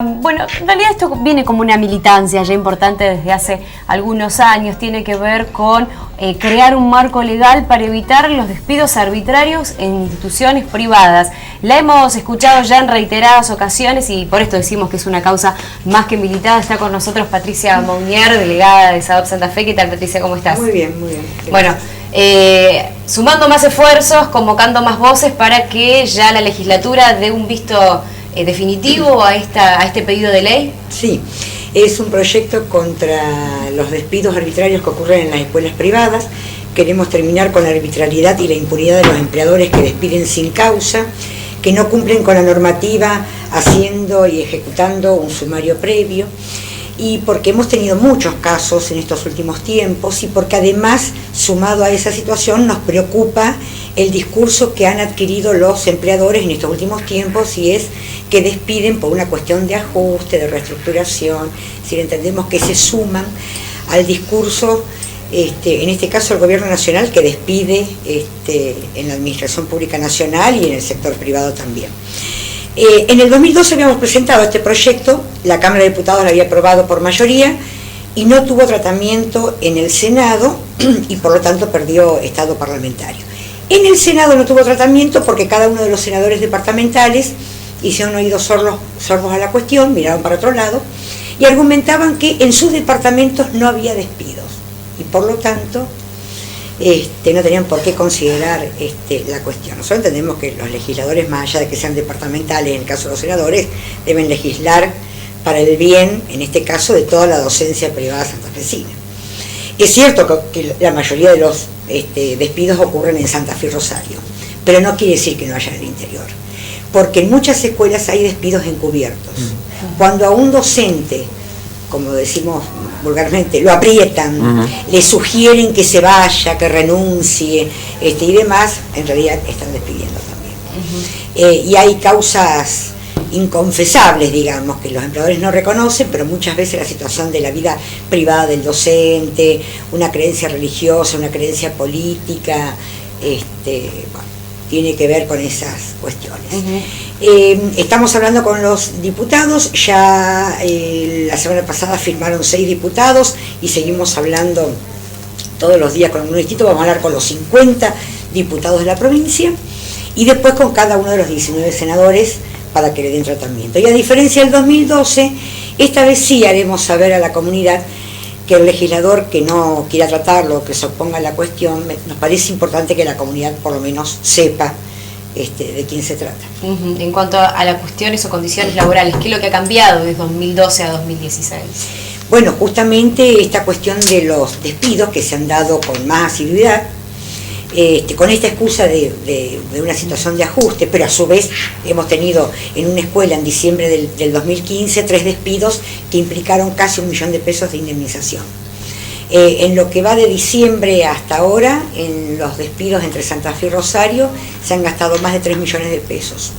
Bueno, en realidad esto viene como una militancia ya importante desde hace algunos años. Tiene que ver con crear un marco legal para evitar los despidos arbitrarios en instituciones privadas. La hemos escuchado ya en reiteradas ocasiones y por esto decimos que es una causa más que militada. Está con nosotros Patricia Mounier, delegada de SADOP Santa Fe. ¿Qué tal, Patricia? ¿Cómo estás? Muy bien, muy bien. Bueno, sumando más esfuerzos, convocando más voces para que ya la legislatura dé un visto definitivo a este pedido de ley. Sí, es un proyecto contra los despidos arbitrarios que ocurren en las escuelas privadas. Queremos terminar con la arbitrariedad y la impunidad de los empleadores que despiden sin causa, que no cumplen con la normativa haciendo y ejecutando un sumario previo, y porque hemos tenido muchos casos en estos últimos tiempos, y porque además, sumado a esa situación, nos preocupa el discurso que han adquirido los empleadores en estos últimos tiempos, y es que despiden por una cuestión de ajuste, de reestructuración. Si entendemos que se suman al discurso, en este caso el gobierno nacional, que despide en la administración pública nacional y en el sector privado también. En el 2012 habíamos presentado este proyecto, la Cámara de Diputados lo había aprobado por mayoría y no tuvo tratamiento en el Senado y por lo tanto perdió estado parlamentario. En el Senado no tuvo tratamiento porque cada uno de los senadores departamentales hicieron oídos sordos a la cuestión, miraron para otro lado y argumentaban que en sus departamentos no había despidos y por lo tanto no tenían por qué considerar la cuestión. Nosotros entendemos que los legisladores, más allá de que sean departamentales, en el caso de los senadores, deben legislar para el bien, en este caso, de toda la docencia privada santafesina. Es cierto que la mayoría de los despidos ocurren en Santa Fe y Rosario, pero no quiere decir que no haya en el interior, porque en muchas escuelas hay despidos encubiertos. Cuando a un docente, como decimos vulgarmente, lo aprietan, le sugieren que se vaya, que renuncie y demás, en realidad están despidiendo también. Y hay causas inconfesables, digamos, que los empleadores no reconocen, pero muchas veces la situación de la vida privada del docente, una creencia religiosa, una creencia política, tiene que ver con esas cuestiones. Estamos hablando con los diputados, ya la semana pasada firmaron 6 diputados y seguimos hablando todos los días con algunos distintos. Vamos a hablar con los 50 diputados de la provincia y después con cada uno de los 19 senadores para que le den tratamiento. Y a diferencia del 2012, esta vez sí haremos saber a la comunidad que el legislador que no quiera tratarlo, que se oponga a la cuestión, nos parece importante que la comunidad por lo menos sepa de quién se trata. En cuanto a las cuestiones o condiciones laborales, ¿qué es lo que ha cambiado desde 2012 a 2016? Bueno, justamente esta cuestión de los despidos que se han dado con más asiduidad, con esta excusa de una situación de ajuste, pero a su vez hemos tenido en una escuela en diciembre del 2015 3 despidos que implicaron casi 1 millón de pesos de indemnización. En lo que va de diciembre hasta ahora, en los despidos entre Santa Fe y Rosario, se han gastado más de 3 millones de pesos.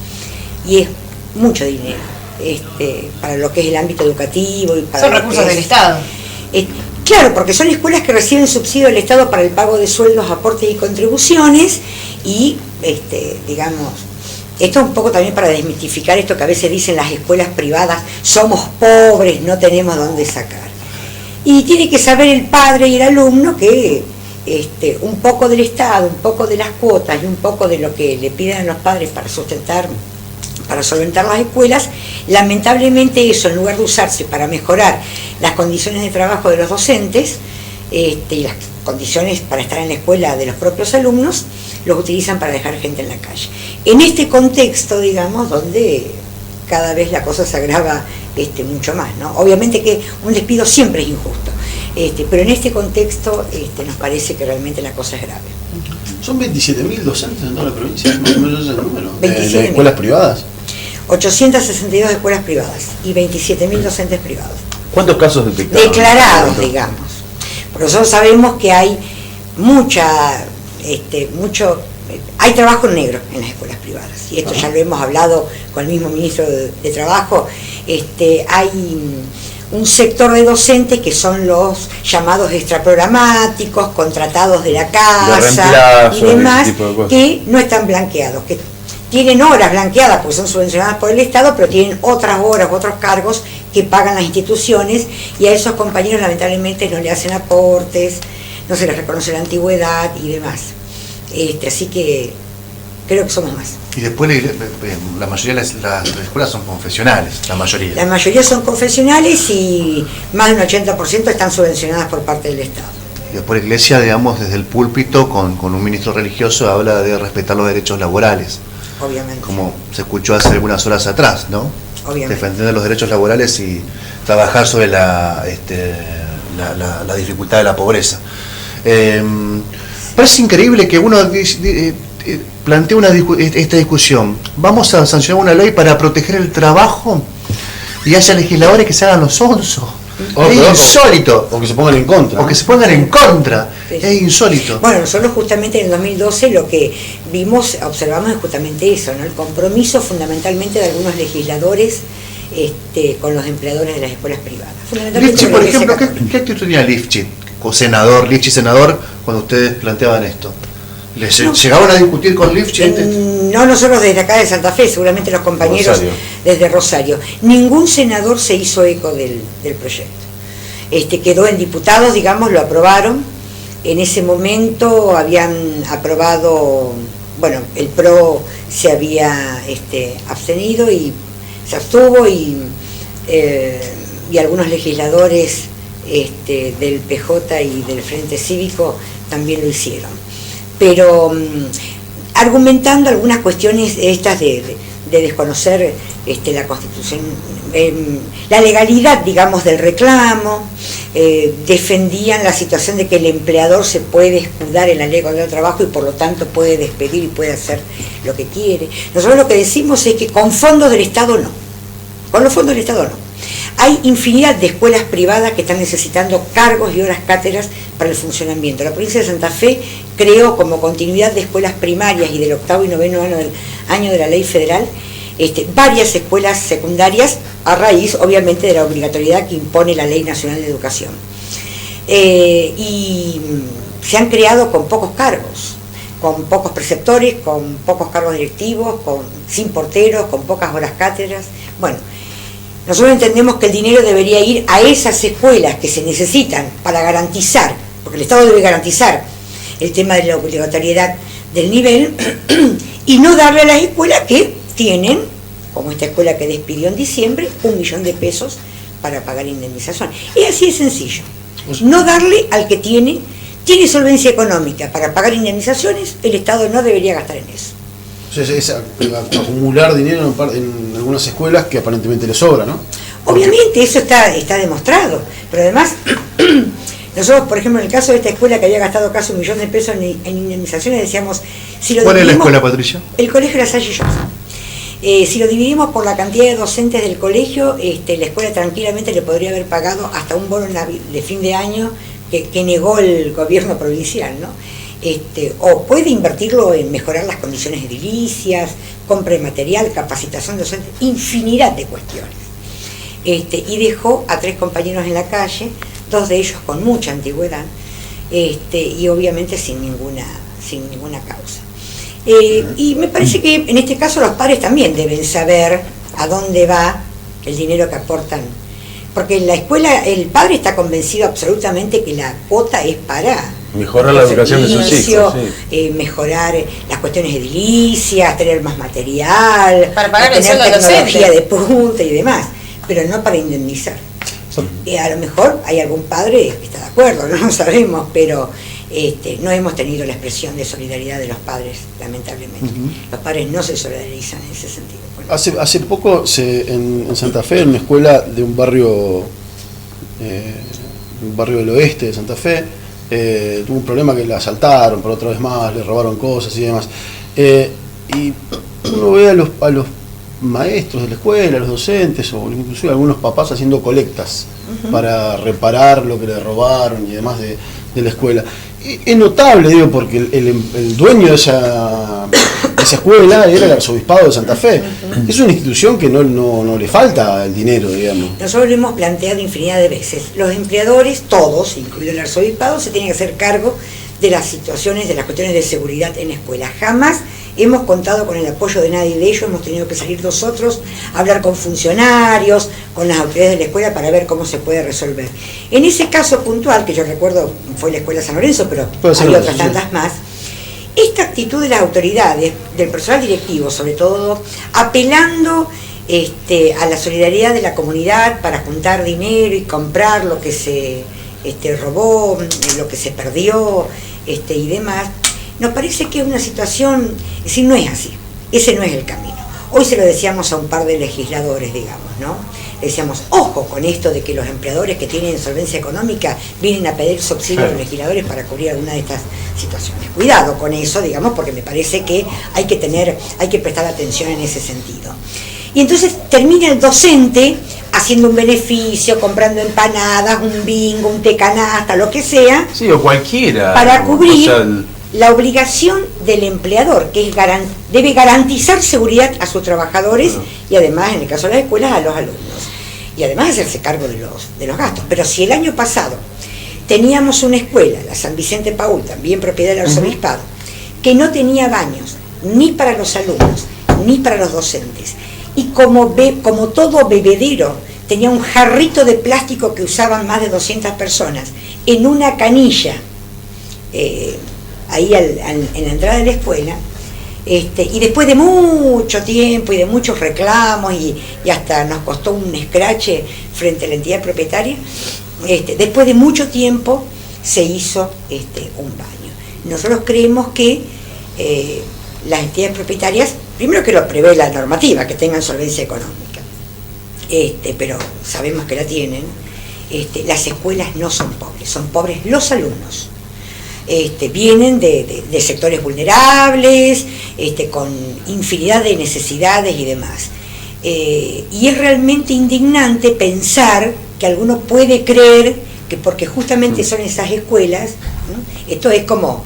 Y es mucho dinero para lo que es el ámbito educativo. Y para son recursos del Estado. Claro, porque son escuelas que reciben subsidio del Estado para el pago de sueldos, aportes y contribuciones y, digamos, esto un poco también para desmitificar esto que a veces dicen las escuelas privadas, somos pobres, no tenemos dónde sacar. Y tiene que saber el padre y el alumno que un poco del Estado, un poco de las cuotas y un poco de lo que le piden a los padres para solventar las escuelas, lamentablemente eso, en lugar de usarse para mejorar las condiciones de trabajo de los docentes y las condiciones para estar en la escuela de los propios alumnos, los utilizan para dejar gente en la calle. En este contexto, digamos, donde cada vez la cosa se agrava mucho más, ¿no? Obviamente que un despido siempre es injusto, pero en este contexto nos parece que realmente la cosa es grave. ¿Son 27.000 docentes en toda la provincia? ¿Más o menos ese número? 27.000. ¿De escuelas privadas? 862 escuelas privadas y 27.000 docentes privados. ¿Cuántos casos detectados? Declarados, digamos. Porque nosotros sabemos que hay hay trabajo negro en las escuelas privadas, y esto ya lo hemos hablado con el mismo ministro de Trabajo. Hay un sector de docentes que son los llamados extraprogramáticos, contratados de la casa y demás, que no están blanqueados, que tienen horas blanqueadas porque son subvencionadas por el Estado, pero tienen otras horas, otros cargos que pagan las instituciones, y a esos compañeros lamentablemente no le hacen aportes, no se les reconoce la antigüedad y demás. Así que creo que somos más. Y después la mayoría de las escuelas son confesionales, la mayoría. La mayoría son confesionales y más del 80% están subvencionadas por parte del Estado. Y después la Iglesia, digamos, desde el púlpito, con un ministro religioso, habla de respetar los derechos laborales. Obviamente. Como se escuchó hace algunas horas atrás, ¿no? Obviamente. Defender los derechos laborales y trabajar sobre la dificultad de la pobreza. Parece increíble que uno plantea esta discusión. Vamos a sancionar una ley para proteger el trabajo y haya legisladores que se hagan los sonsos. Es insólito. O que se pongan en contra. O que se pongan en contra. Sí. Es insólito. Bueno, nosotros justamente en el 2012 lo que observamos es justamente eso, ¿no? El compromiso fundamentalmente de algunos legisladores con los empleadores de las escuelas privadas. Lifchit, por ejemplo, ¿qué actitud tenía Lifchit, Lifchit senador, cuando ustedes planteaban esto? ¿Llegaban a discutir con Lifchit? No nosotros desde acá de Santa Fe, seguramente los compañeros Rosario. Desde Rosario. Ningún senador se hizo eco del proyecto. Quedó en diputados, digamos, lo aprobaron. En ese momento habían aprobado, bueno, el PRO se había abstenido y se abstuvo, y algunos legisladores del PJ y del Frente Cívico también lo hicieron. Pero argumentando algunas cuestiones estas de desconocer la Constitución, la legalidad, digamos, del reclamo, defendían la situación de que el empleador se puede escudar en la ley contra el trabajo y por lo tanto puede despedir y puede hacer lo que quiere. Nosotros lo que decimos es que con fondos del Estado no, con los fondos del Estado no. Hay infinidad de escuelas privadas que están necesitando cargos y horas cátedras para el funcionamiento. La provincia de Santa Fe creó como continuidad de escuelas primarias y del 8º y 9º año de la ley federal varias escuelas secundarias a raíz, obviamente, de la obligatoriedad que impone la Ley Nacional de Educación. Y se han creado con pocos cargos, con pocos preceptores, con pocos cargos directivos, sin porteros, con pocas horas cátedras. Bueno, nosotros entendemos que el dinero debería ir a esas escuelas que se necesitan para garantizar, porque el Estado debe garantizar el tema de la obligatoriedad del nivel, y no darle a las escuelas que tienen, como esta escuela que despidió en diciembre, 1 millón de pesos para pagar indemnización. Es así de sencillo. No darle al que tiene solvencia económica para pagar indemnizaciones, el Estado no debería gastar en eso. O sea, es acumular dinero en algunas escuelas que aparentemente les sobra, ¿no? Obviamente, eso está demostrado, pero además, nosotros, por ejemplo, en el caso de esta escuela que había gastado casi 1 millón de pesos en indemnizaciones, decíamos, si lo ¿Cuál es la dividimos, escuela, Patricia? El colegio La Salle Johnson. Si lo dividimos por la cantidad de docentes del colegio, la escuela tranquilamente le podría haber pagado hasta un bono de fin de año que negó el gobierno provincial, ¿no? O puede invertirlo en mejorar las condiciones edilicias, compra de material, capacitación docente, infinidad de cuestiones. Y dejó a 3 compañeros en la calle, 2 de ellos con mucha antigüedad, y obviamente sin ninguna causa. Y me parece que en este caso los padres también deben saber a dónde va el dinero que aportan, porque en la escuela el padre está convencido absolutamente que la cuota es para mejorar la educación de sus hijos, sí. Mejorar las cuestiones edilicias, tener más material, para pagar tener el tecnología de punta y demás, pero no para indemnizar. A lo mejor hay algún padre que está de acuerdo, no lo sabemos, pero no hemos tenido la expresión de solidaridad de los padres, lamentablemente. Los padres no se solidarizan en ese sentido. Bueno. Hace poco en Santa Fe, en una escuela de un barrio del oeste de Santa Fe, tuvo un problema que la asaltaron por otra vez más, le robaron cosas y demás. Y uno ve a los maestros de la escuela, a los docentes, o inclusive algunos papás haciendo colectas para reparar lo que le robaron y demás de la escuela. Es notable, digo, porque el dueño de esa escuela era el arzobispado de Santa Fe. Es una institución que no le falta el dinero, digamos. Nosotros lo hemos planteado infinidad de veces. Los empleadores, todos, incluido el arzobispado, se tienen que hacer cargo de las situaciones, de las cuestiones de seguridad en la escuela. Jamás hemos contado con el apoyo de nadie de ellos, hemos tenido que salir nosotros a hablar con funcionarios, con las autoridades de la escuela para ver cómo se puede resolver. En ese caso puntual, que yo recuerdo fue la escuela San Lorenzo, pero hay otras tantas más, esta actitud de las autoridades, del personal directivo sobre todo, apelando a la solidaridad de la comunidad para juntar dinero y comprar lo que se robó, lo que se perdió y demás, nos parece que es una situación, es decir, no es así, ese no es el camino. Hoy se lo decíamos a un par de legisladores, digamos, ¿no? Le decíamos, ojo con esto de que los empleadores que tienen solvencia económica vienen a pedir subsidio a los legisladores para cubrir alguna de estas situaciones. Cuidado con eso, digamos, porque me parece que hay que prestar atención en ese sentido. Y entonces termina el docente haciendo un beneficio, comprando empanadas, un bingo, un té canasta, lo que sea. Sí, o cualquiera. Para cubrir la obligación del empleador, que es debe garantizar seguridad a sus trabajadores y además, en el caso de las escuelas, a los alumnos. Y además hacerse cargo de los gastos. Pero si el año pasado teníamos una escuela, la San Vicente Paúl, también propiedad del arzobispado, que no tenía baños ni para los alumnos ni para los docentes, y como todo bebedero tenía un jarrito de plástico que usaban más de 200 personas en una canilla ahí en la entrada de la escuela, y después de mucho tiempo y de muchos reclamos y hasta nos costó un escrache frente a la entidad propietaria, después de mucho tiempo se hizo un baño. Nosotros creemos que las entidades propietarias, primero que lo prevé la normativa, que tengan solvencia económica, pero sabemos que la tienen. Las escuelas no son pobres los alumnos. Vienen de sectores vulnerables, con infinidad de necesidades y demás. Y es realmente indignante pensar que alguno puede creer que porque justamente son esas escuelas, ¿no? Esto es como,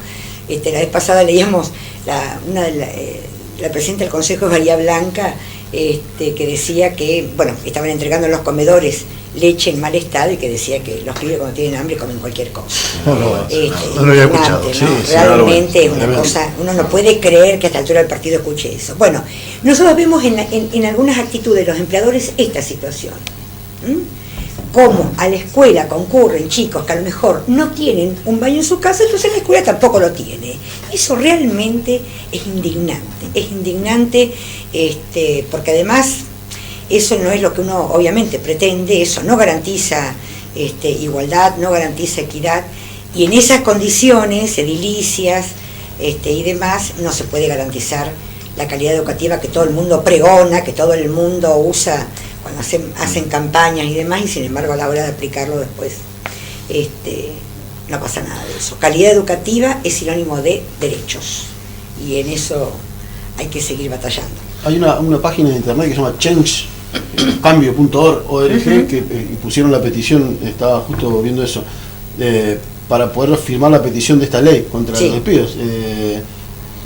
la vez pasada leíamos la presidenta del Consejo de Bahía Blanca, que decía que, bueno, estaban entregando en los comedores leche en mal estado y que decía que los pibes cuando tienen hambre comen cualquier cosa. No lo había escuchado. ¿no? Sí, realmente es una cosa, uno no puede creer que a esta altura del partido escuche eso. Bueno, nosotros vemos en algunas actitudes de los empleadores esta situación. Cómo a la escuela concurren chicos que a lo mejor no tienen un baño en su casa, entonces la escuela tampoco lo tiene. Eso realmente es indignante, porque además eso no es lo que uno obviamente pretende, eso no garantiza igualdad, no garantiza equidad, y en esas condiciones edilicias y demás no se puede garantizar la calidad educativa que todo el mundo pregona, que todo el mundo usa cuando hacen campañas y demás, y sin embargo a la hora de aplicarlo después no pasa nada de eso. Calidad educativa es sinónimo de derechos, y en eso hay que seguir batallando. Hay una página de internet que se llama cambio.org que pusieron la petición, estaba justo viendo eso, para poder firmar la petición de esta ley contra los despidos.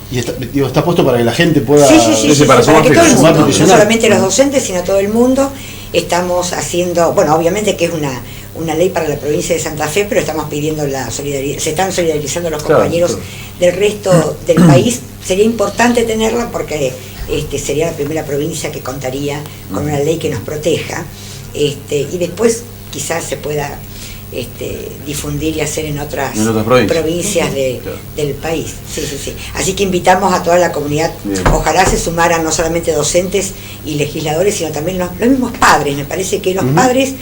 Y está puesto para que la gente pueda... para que todo el mundo, no solamente los docentes, sino todo el mundo. Estamos haciendo, bueno, obviamente que es una ley para la provincia de Santa Fe, pero estamos pidiendo la solidaridad, se están solidarizando los compañeros del resto del país. Sería importante tenerla porque sería la primera provincia que contaría con una ley que nos proteja, y después quizás se pueda difundir y hacer en otras provincias del país. Sí. Así que invitamos a toda la comunidad, ojalá se sumaran no solamente docentes y legisladores, sino también los mismos padres. Me parece que los padres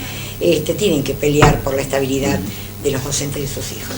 tienen que pelear por la estabilidad de los docentes y sus hijos.